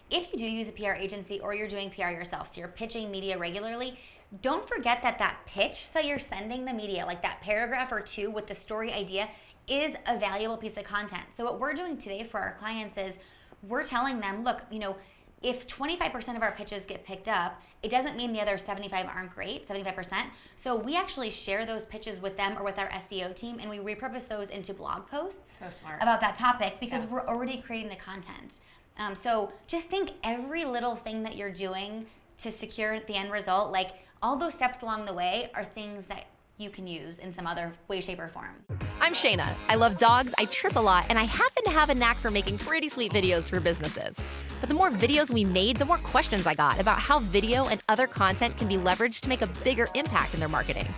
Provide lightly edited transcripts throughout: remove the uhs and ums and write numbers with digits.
if you do use a PR agency or you're doing PR yourself, so you're pitching media regularly, don't forget that that pitch that you're sending the media, like that paragraph or two with the story idea, is a valuable piece of content. So what we're doing today for our clients is we're telling them, look, if 25% of our pitches get picked up, it doesn't mean the other 75 aren't great, 75%. So we actually share those pitches with them or with our SEO team, and we repurpose those into blog posts so smart. about that topic because we're already creating the content. So just think every little thing that you're doing to secure the end result, like all those steps along the way are things that you can use in some other way, shape, or form. I'm Shayna. I love dogs, I trip a lot, and I happen to have a knack for making pretty sweet videos for businesses. But the more videos we made, the more questions I got about how video and other content can be leveraged to make a bigger impact in their marketing.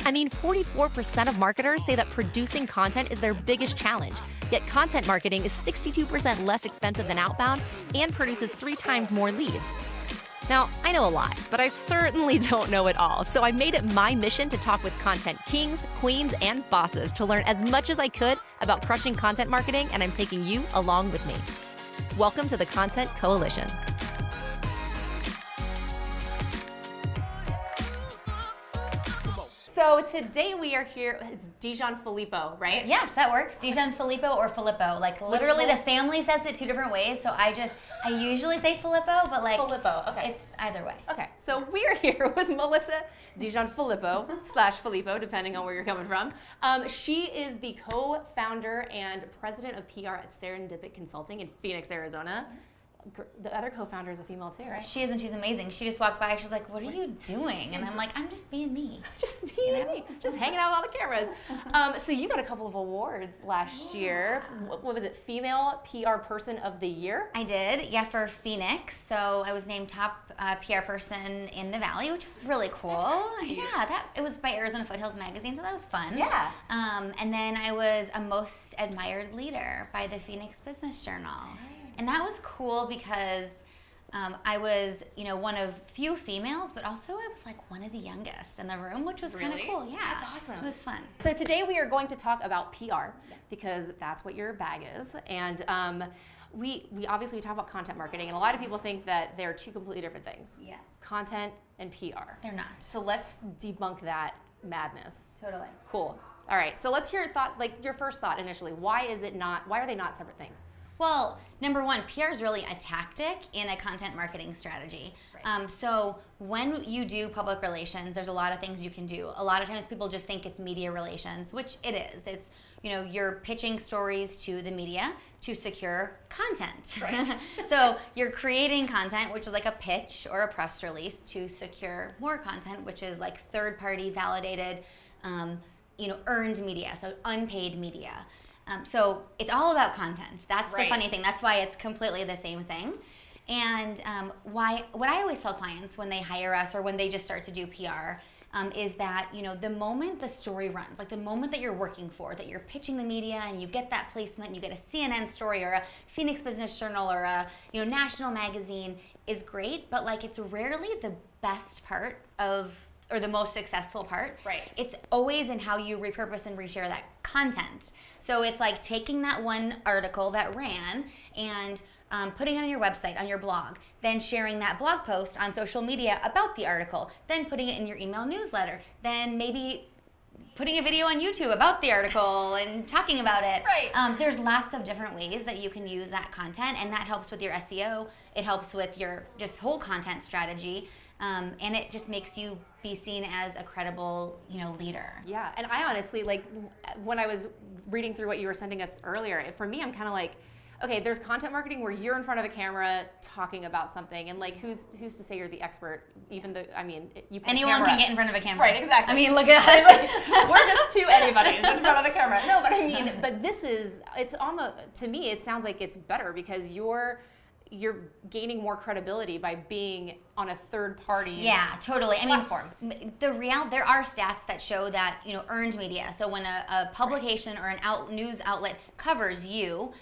I mean, 44% of marketers say that producing content is their biggest challenge, yet content marketing is 62% less expensive than outbound and produces 3 times more leads. Now, I know a lot, but I certainly don't know it all, so I made it my mission to talk with content kings, queens, and bosses to learn as much as I could about crushing content marketing, and I'm taking you along with me. Welcome to the Content Coalition. So today we are here, it's DiGianfilippo, right? Yes, that works. DiGianfilippo or Filippo. Like literally the family says it 2 different ways, so I usually say Filippo, but like Filippo, okay. It's either way. Okay, so we are here with Melissa DiGianfilippo / Filippo, depending on where you're coming from. She is the co-founder and president of PR at Serendipit Consulting in Phoenix, Arizona. The other co-founder is a female too, right? She is, and she's amazing. She just walked by, she's like, what are you doing? And I'm like, I'm just being me. Just being me. Just hanging out with all the cameras. So you got a couple of awards last year. What was it? Female PR Person of the Year? I did, yeah, for Phoenix. So I was named top PR person in the Valley, which was really cool. Yeah, it was by Arizona Foothills Magazine, so that was fun. Yeah. And then I was a most admired leader by the Phoenix Business Journal. And that was cool because I was, one of few females, but also I was like one of the youngest in the room, which was kind of cool. Yeah, that's awesome. It was fun. So today we are going to talk about PR because that's what your bag is. And we obviously talk about content marketing, and a lot of people think that they're 2 completely different things. Yes. Content and PR. They're not. So let's debunk that madness. Totally. Cool. All right. So let's hear your first thought initially. Why are they not separate things? Well, number one, PR is really a tactic in a content marketing strategy. Right. So when you do public relations, there's a lot of things you can do. A lot of times people just think it's media relations, which it is. It's, you're pitching stories to the media to secure content. Right. So you're creating content, which is like a pitch or a press release, to secure more content, which is like third-party validated, earned media, so unpaid media. So it's all about content. That's the funny thing. That's why it's completely the same thing. And what I always tell clients when they hire us or when they just start to do PR is that, the moment the story runs, like the moment that you're working for, that you're pitching the media and you get that placement, and you get a CNN story or a Phoenix Business Journal or a national magazine is great, but like it's rarely the best part or the most successful part. Right. It's always in how you repurpose and reshare that content. So it's like taking that one article that ran and putting it on your website, on your blog, then sharing that blog post on social media about the article, then putting it in your email newsletter, then maybe putting a video on YouTube about the article and talking about it. Right. There's lots of different ways that you can use that content, and that helps with your SEO. It helps with your just whole content strategy. And it just makes you be seen as a credible, leader. Yeah, and I honestly, when I was reading through what you were sending us earlier, for me, I'm kind of like, okay, there's content marketing where you're in front of a camera talking about something, and who's to say you're the expert? Even though, you put anyone can get in front of a camera. Right, exactly. Look at us. We're just 2 anybody's in front of a camera. No, but it's almost, to me, it sounds like it's better because you're gaining more credibility by being on a third party totally platform. There are stats that show that earned media, so when a publication or an news outlet covers you,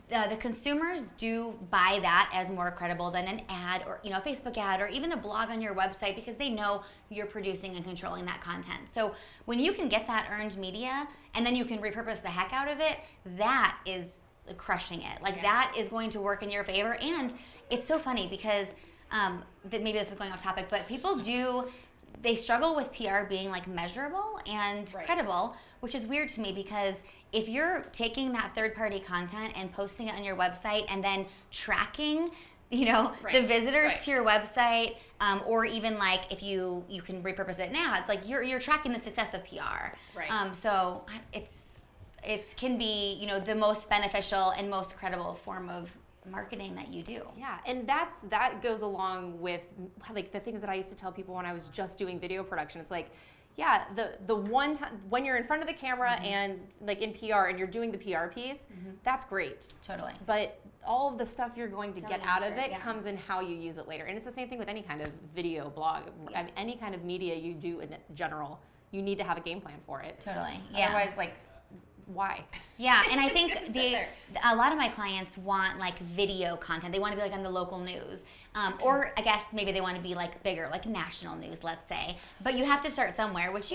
the consumers do buy that as more credible than an ad or a Facebook ad or even a blog on your website, because they know you're producing and controlling that content. So when you can get that earned media and then you can repurpose the heck out of it, that is crushing it. That is going to work in your favor, and it's so funny because maybe this is going off topic, but people they struggle with PR being like measurable and credible, which is weird to me because if you're taking that third-party content and posting it on your website and then tracking, the visitors to your website, or even like if you can repurpose it now, it's like you're tracking the success of PR. So it can be the most beneficial and most credible form of marketing that you do. Yeah, and that goes along with like the things that I used to tell people when I was just doing video production. It's like, yeah, the one time when you're in front of the camera and like in PR and you're doing the PR piece, that's great. Totally. But all of the stuff you're going to get out of it comes in how you use it later. And it's the same thing with any kind of video blog, any kind of media you do in general. You need to have a game plan for it. Totally. Yeah. Otherwise, like, why? Yeah, and I think a lot of my clients want like video content. They want to be like on the local news, or I guess maybe they want to be like bigger, like national news, let's say. But you have to start somewhere, which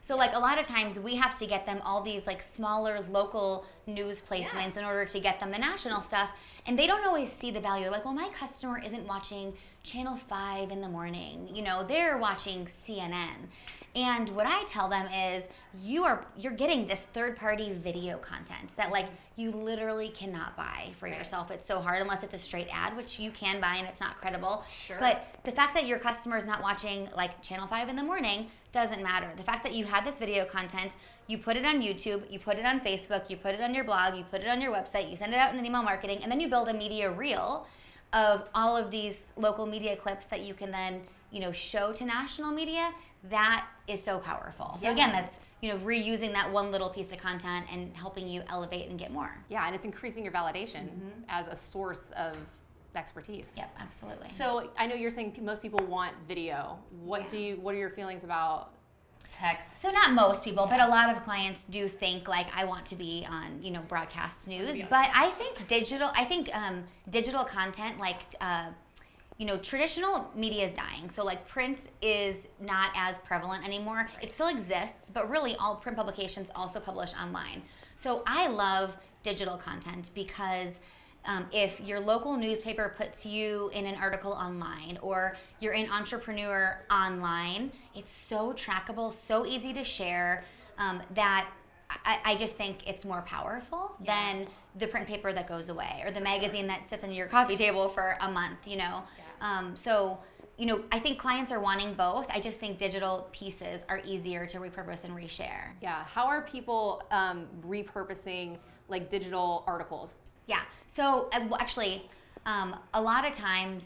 So like a lot of times we have to get them all these like smaller local news placements in order to get them the national stuff, and they don't always see the value. They're like, well, my customer isn't watching Channel 5 in the morning. They're watching CNN. And what I tell them is you're getting this third-party video content that like you literally cannot buy for yourself. It's so hard unless it's a straight ad, which you can buy and it's not credible. Sure. But the fact that your customer is not watching like Channel 5 in the morning doesn't matter. The fact that you had this video content, you put it on YouTube, you put it on Facebook, you put it on your blog, you put it on your website, you send it out in an email marketing, and then you build a media reel of all of these local media clips that you can then show to national media. That is so powerful. So again, that's reusing that one little piece of content and helping you elevate and get more. Yeah, and it's increasing your validation as a source of expertise. Yep, absolutely. So I know you're saying most people want video. What are your feelings about text? So not most people, but a lot of clients do think like I want to be on broadcast news. But I think digital content like traditional media is dying. So like print is not as prevalent anymore. It still exists, but really all print publications also publish online. So I love digital content because if your local newspaper puts you in an article online or you're an entrepreneur online, it's so trackable, so easy to share that I just think it's more powerful than the print paper that goes away or the magazine that sits on your coffee table for a month, I think clients are wanting both. I just think digital pieces are easier to repurpose and reshare. Yeah. How are people repurposing like digital articles? Yeah. So actually, a lot of times,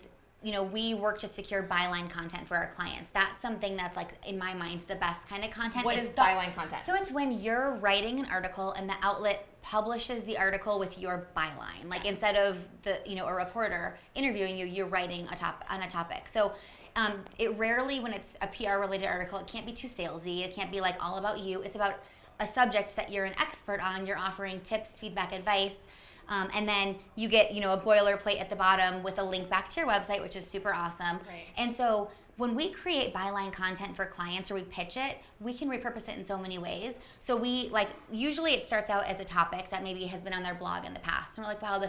we work to secure Byline content for our clients. That's something that's like, in my mind, the best kind of content. What is Byline content? So it's when you're writing an article and the outlet publishes the article with your byline. Like instead of a reporter interviewing you, you're writing on a topic. So it rarely, when it's a PR related article, it can't be too salesy. It can't be like all about you. It's about a subject that you're an expert on. You're offering tips, feedback, advice. And then you get, a boilerplate at the bottom with a link back to your website, which is super awesome. Right. And so when we create Byline content for clients or we pitch it, we can repurpose it in so many ways. So usually it starts out as a topic that maybe has been on their blog in the past. And we're like, wow,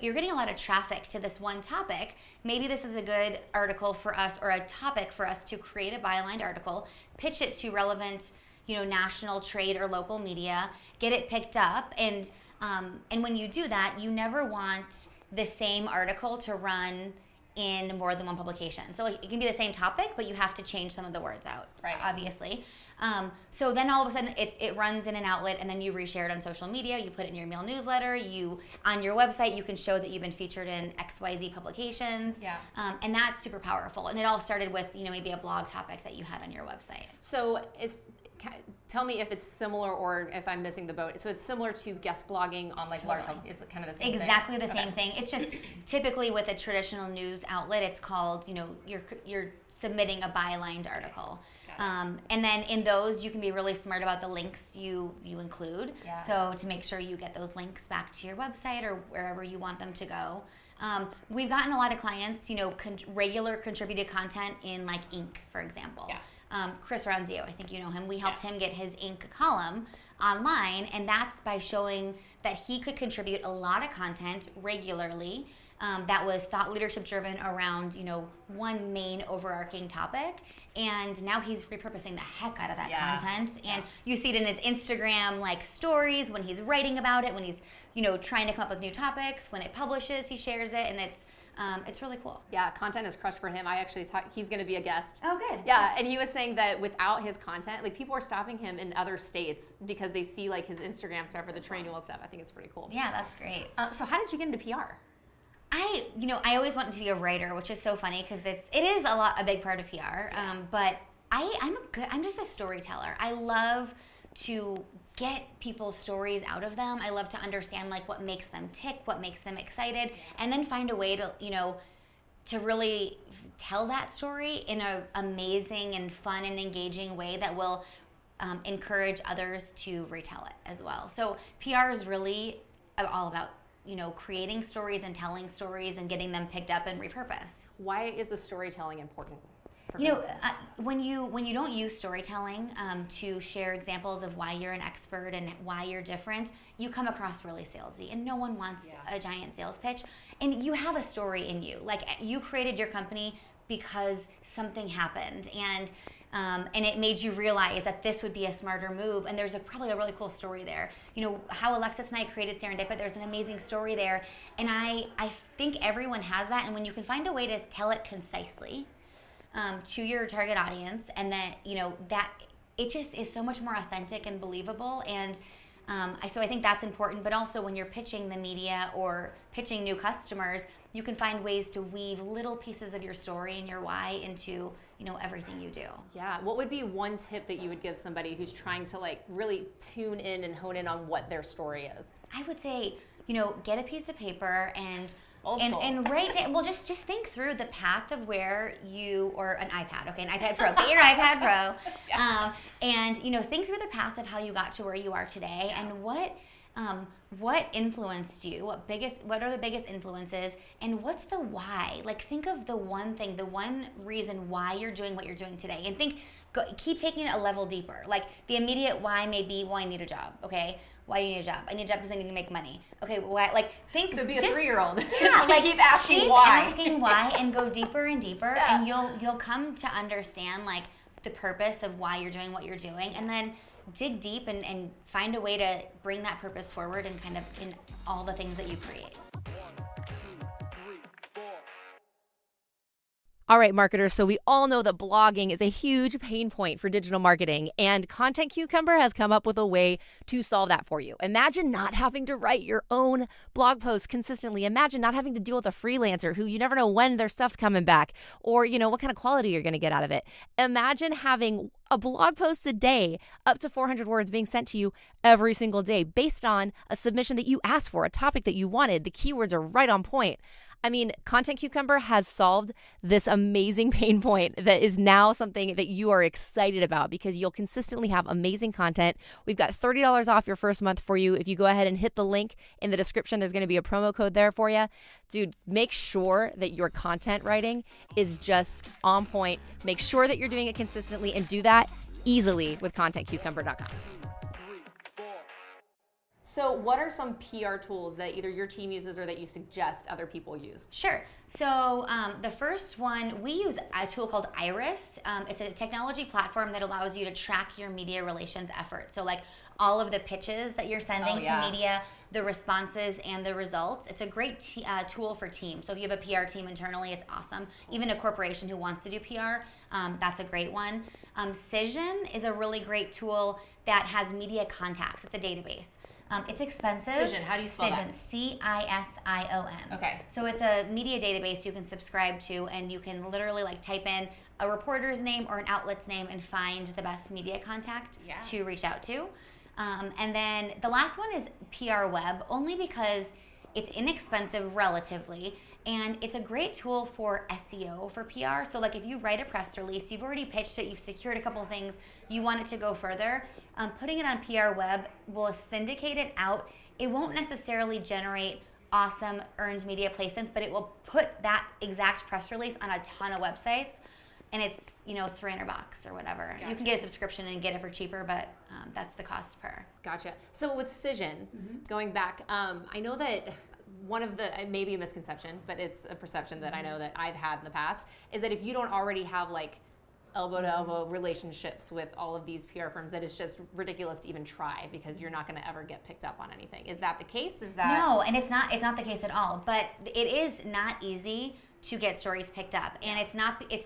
you're getting a lot of traffic to this one topic. Maybe this is a good article for us or a topic for us to create a Byline article, pitch it to relevant, national trade or local media, get it picked up. And when you do that, you never want the same article to run in more than one publication. So it can be the same topic, but you have to change some of the words out, obviously. So then all of a sudden it runs in an outlet and then you reshare it on social media, you put it in your email newsletter, on your website you can show that you've been featured in XYZ publications. Yeah. And that's super powerful. And it all started with maybe a blog topic that you had on your website. So tell me if it's similar or if I'm missing the boat. So it's similar to guest blogging on like large, is it kind of the same thing? Exactly the same thing. It's just typically with a traditional news outlet, it's called, you're submitting a bylined article. And then in those, you can be really smart about the links you include. Yeah. So to make sure you get those links back to your website or wherever you want them to go. We've gotten a lot of clients, regular contributed content in like Inc., for example. Yeah. Chris Ronzio, I think you know him. We helped him get his Inc. column online, and that's by showing that he could contribute a lot of content regularly that was thought leadership driven around, one main overarching topic. And now he's repurposing the heck out of that content. And you see it in his Instagram stories when he's writing about it, when he's, trying to come up with new topics. When it publishes, he shares it, and it's really cool. Yeah, content is crushed for him. I actually he's going to be a guest. Oh, good. Yeah, and he was saying that without his content, people are stopping him in other states because they see his Instagram stuff or the train wheel stuff. I think it's pretty cool. Yeah, that's great. So how did you get into PR? I always wanted to be a writer, which is so funny because it is a big part of PR. But I'm just a storyteller. I love to get people's stories out of them. I love to understand what makes them tick, what makes them excited, and then find a way to to really tell that story in an amazing and fun and engaging way that will encourage others to retell it as well. So PR is really all about creating stories and telling stories and getting them picked up and repurposed. Why is the storytelling important? When you don't use storytelling to share examples of why you're an expert and why you're different, you come across really salesy, and no one wants a giant sales pitch. And you have a story in you. You created your company because something happened, and it made you realize that this would be a smarter move, and there's probably a really cool story there. How Alexis and I created Serendipit, there's an amazing story there, and I think everyone has that, and when you can find a way to tell it concisely to your target audience, and that that it just is so much more authentic and believable, and so I think that's important. But also when you're pitching the media or pitching new customers, you can find ways to weave little pieces of your story and your why into everything you do. Yeah. What would be one tip that you would give somebody who's trying to really tune in and hone in on what their story is? I would say get a piece of paper and write down. Well, just think through the path of where or an iPad. Okay, an iPad Pro. Get your iPad Pro, and think through the path of how you got to where you are today, and what influenced you. What are the biggest influences, and what's the why? Think of the one thing, the one reason why you're doing what you're doing today, and keep taking it a level deeper. The immediate why may be, well, I need a job. Okay. Why do you need a job? I need a job because I need to make money. Okay, why? Think. So be a 3-year-old. Yeah, keep asking why. Keep asking why, and go deeper and deeper, and you'll come to understand the purpose of why you're doing what you're doing, and then dig deep and find a way to bring that purpose forward and kind of in all the things that you create. All right, marketers, so we all know that blogging is a huge pain point for digital marketing, and Content Cucumber has come up with a way to solve that for you. Imagine not having to write your own blog posts consistently. Imagine not having to deal with a freelancer who you never know when their stuff's coming back or, what kind of quality you're going to get out of it. Imagine having a blog post a day, up to 400 words being sent to you every single day based on a submission that you asked for, a topic that you wanted. The keywords are right on point. I mean, Content Cucumber has solved this amazing pain point that is now something that you are excited about because you'll consistently have amazing content. We've got $30 off your first month for you. If you go ahead and hit the link in the description, there's going to be a promo code there for you. Dude, make sure that your content writing is just on point. Make sure that you're doing it consistently, and do that easily with ContentCucumber.com. So what are some PR tools that either your team uses or that you suggest other people use? Sure. So the first one, we use a tool called Iris. It's a technology platform that allows you to track your media relations efforts. So all of the pitches that you're sending to media, the responses and the results. It's a great tool for teams. So if you have a PR team internally, it's awesome. Even a corporation who wants to do PR, that's a great one. Cision is a really great tool that has media contacts. It's a database. It's expensive. Cision, how do you spell that? Cision. Okay. So it's a media database you can subscribe to, and you can literally type in a reporter's name or an outlet's name and find the best media contact to reach out to. And then the last one is PR Web, only because it's inexpensive relatively, and it's a great tool for SEO for PR. So if you write a press release, you've already pitched it, you've secured a couple of things, you want it to go further, putting it on PR Web will syndicate it out. It won't necessarily generate awesome earned media placements, but it will put that exact press release on a ton of websites, and it's $300 or whatever. Gotcha. You can get a subscription and get it for cheaper, but that's the cost per. Gotcha. So with Cision, going back, I know that one of the, maybe a misconception, but it's a perception that I know that I've had in the past, is that if you don't already have like elbow to elbow relationships with all of these PR firms, that it's just ridiculous to even try because you're not going to ever get picked up on anything. Is that the case? Is that No, and it's not the case at all. But it is not easy to get stories picked up, and it's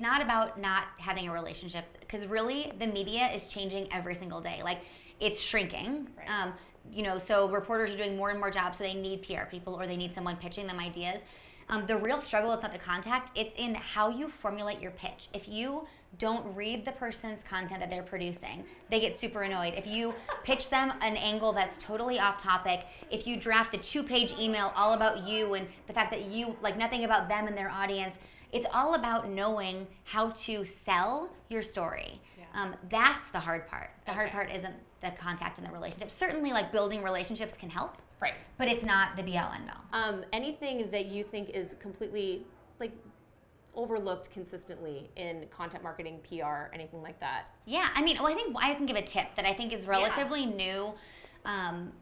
not about not having a relationship, because really the media is changing every single day. Like, it's shrinking. Right. You know, so reporters are doing more and more jobs, so they need PR people or they need someone pitching them ideas. The real struggle is not the contact, it's in how you formulate your pitch. If you don't read the person's content that they're producing, they get super annoyed. If you pitch them an angle that's totally off topic, if you draft a 2-page email all about you and the fact that you, like, nothing about them and their audience, it's all about knowing how to sell your story. Yeah. That's the hard part. The hard part isn't the contact and the relationship. Certainly, like, building relationships can help. Right. But it's not the be-all, end-all. Anything that you think is completely, like, overlooked consistently in content marketing, PR, anything like that? Yeah, I mean, well, I think I can give a tip that I think is relatively new,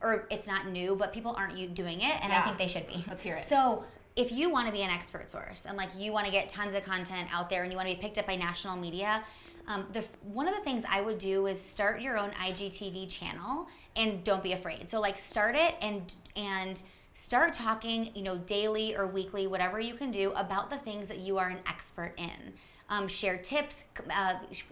or it's not new, but people aren't doing it, and I think they should be. Let's hear it. So if you want to be an expert source, and like you want to get tons of content out there, and you want to be picked up by national media, one of the things I would do is start your own IGTV channel, and don't be afraid. So like, start it and start talking, you know, daily or weekly, whatever you can do, about the things that you are an expert in. Share tips,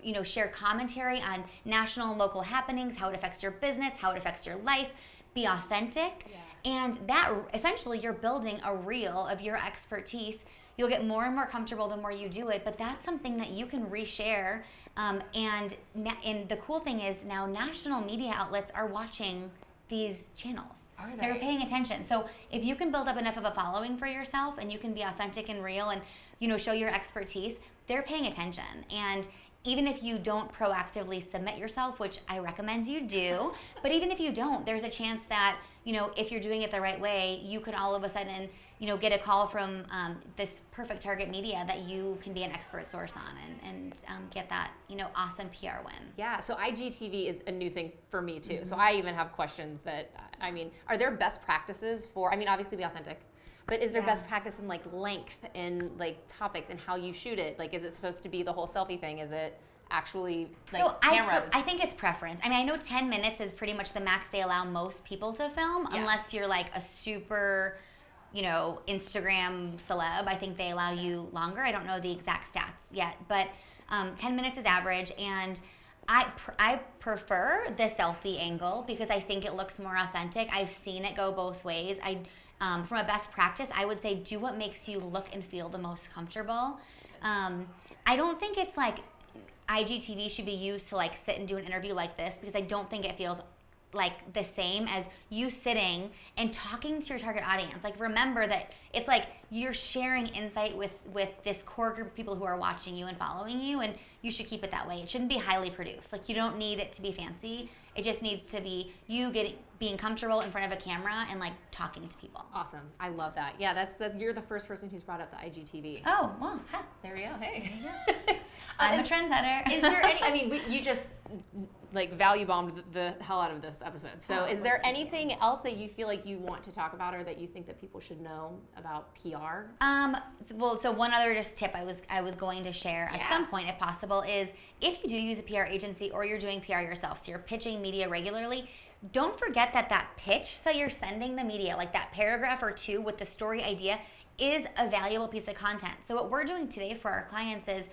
you know, share commentary on national and local happenings, how it affects your business, how it affects your life. Be authentic. Yeah. And that, essentially, you're building a reel of your expertise. You'll get more and more comfortable the more you do it, but that's something that you can reshare. And the cool thing is, now national media outlets are watching these channels. Are they? They're paying attention. So if you can build up enough of a following for yourself, and you can be authentic and real, and, you know, show your expertise, they're paying attention. And even if you don't proactively submit yourself, which I recommend you do, but even if you don't, there's a chance that, you know, if you're doing it the right way, you could all of a sudden, you know, get a call from this perfect target media that you can be an expert source on, and get that, you know, awesome PR win. Yeah, so IGTV is a new thing for me too. Mm-hmm. So I even have questions that, I mean, are there best practices for, I mean, obviously be authentic, but is there best practice in like length and like topics and how you shoot it? Like, is it supposed to be the whole selfie thing? Is it actually like cameras? I think it's preference. I mean, I know 10 minutes is pretty much the max they allow most people to film, unless you're like a super, you know, Instagram celeb. I think they allow you longer. I don't know the exact stats yet, but 10 minutes is average, and I prefer the selfie angle because I think it looks more authentic. I've seen it go both ways. From a best practice, I would say do what makes you look and feel the most comfortable. I don't think it's like IGTV should be used to like sit and do an interview like this, because I don't think it feels like the same as you sitting and talking to your target audience. Like, remember that it's like you're sharing insight with this core group of people who are watching you and following you, and you should keep it that way. It shouldn't be highly produced. Like, you don't need it to be fancy. It just needs to be you being comfortable in front of a camera and like talking to people. Awesome. I love that. Yeah, that's you're the first person who's brought up the IGTV. Oh, well, there we go. Hey. I'm a trendsetter. Is there any, I mean, you just like value bombed the hell out of this episode. So is there anything else that you feel like you want to talk about, or that you think that people should know about PR? Well, so one other just tip I was going to share at some point, if possible, is if you do use a PR agency or you're doing PR yourself, so you're pitching media regularly, don't forget that pitch that you're sending the media, like that paragraph or two with the story idea, is a valuable piece of content. So what we're doing today for our clients is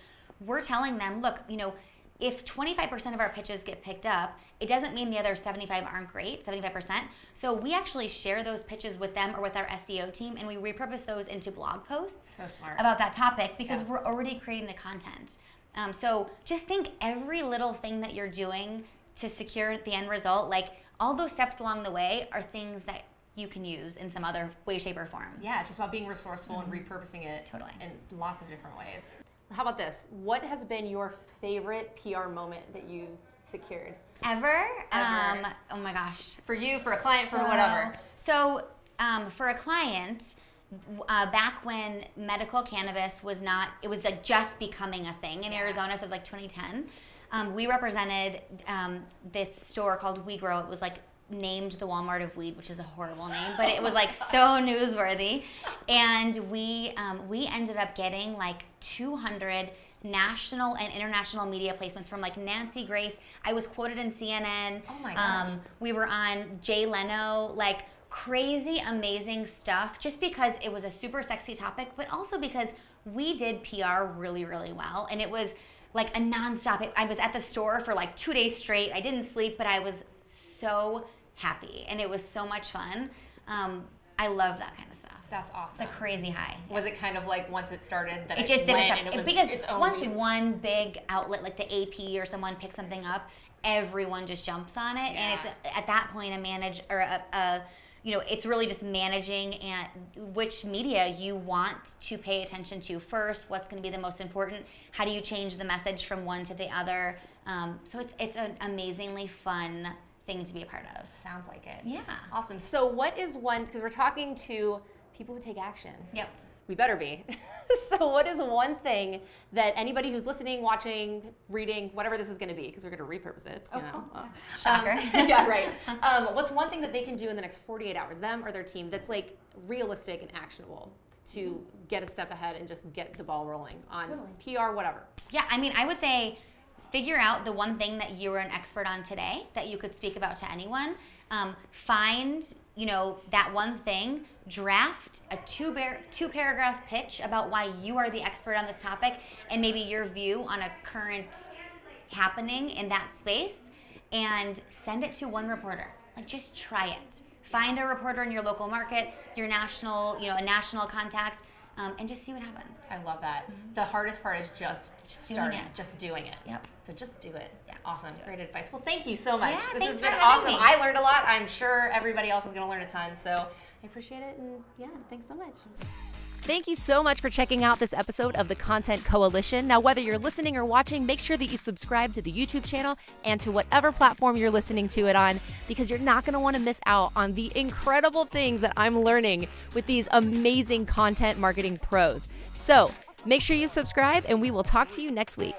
we're telling them, look, you know, if 25% of our pitches get picked up, it doesn't mean the other 75 aren't great, 75%. So we actually share those pitches with them or with our SEO team, and we repurpose those into blog posts. So smart. About that topic, because we're already creating the content. So just think every little thing that you're doing to secure the end result, like all those steps along the way are things that you can use in some other way, shape, or form. Yeah, it's just about being resourceful and repurposing it in lots of different ways. How about this? What has been your favorite PR moment that you've secured? Ever? Oh my gosh. For you, for a client, for whatever. So for a client, back when medical cannabis was not, it was like just becoming a thing in Arizona, so it was like 2010. We represented this store called We Grow. It was like named the Walmart of weed, which is a horrible name, but it was like so newsworthy. And we ended up getting like 200 national and international media placements from like Nancy Grace. I was quoted in CNN. Oh my God. We were on Jay Leno, like crazy, amazing stuff, just because it was a super sexy topic, but also because we did PR really, really well. And it was like a nonstop. I was at the store for like 2 days straight. I didn't sleep, but I was so happy. And it was so much fun. I love that kind of stuff. That's awesome. It's a crazy high. Was it kind of like once it started that it just went didn't and it was because its own once reason? one big outlet like the AP or someone picks something up, everyone just jumps on it, and it's at that point it's really just managing and which media you want to pay attention to first. What's going to be the most important? How do you change the message from one to the other? So it's an amazingly fun thing to be a part of. Sounds like it. Yeah. Awesome. So what is one, because we're talking to people who take action. Yep. We better be. So what is one thing that anybody who's listening, watching, reading, whatever this is going to be, because we're going to repurpose it. Shocker. Yeah, right. What's one thing that they can do in the next 48 hours, them or their team, that's like realistic and actionable to get a step ahead and just get the ball rolling on PR, whatever? Yeah, I mean, I would say figure out the one thing that you were an expert on today that you could speak about to anyone. Find, that one thing, draft a two-paragraph pitch about why you are the expert on this topic and maybe your view on a current happening in that space, and send it to one reporter. Like, just try it. Find a reporter in your local market, your national, a national contact, and just see what happens. I love that. Mm-hmm. The hardest part is just starting doing it. Just doing it. Yep. So just do it. Yeah. Awesome. Great advice. Well, thank you so much. Yeah, this thanks has for been having awesome. me. I learned a lot. I'm sure everybody else is going to learn a ton. So I appreciate it. And yeah, thanks so much. Thank you so much for checking out this episode of the Content Coalition. Now, whether you're listening or watching, make sure that you subscribe to the YouTube channel and to whatever platform you're listening to it on, because you're not going to want to miss out on the incredible things that I'm learning with these amazing content marketing pros. So make sure you subscribe, and we will talk to you next week.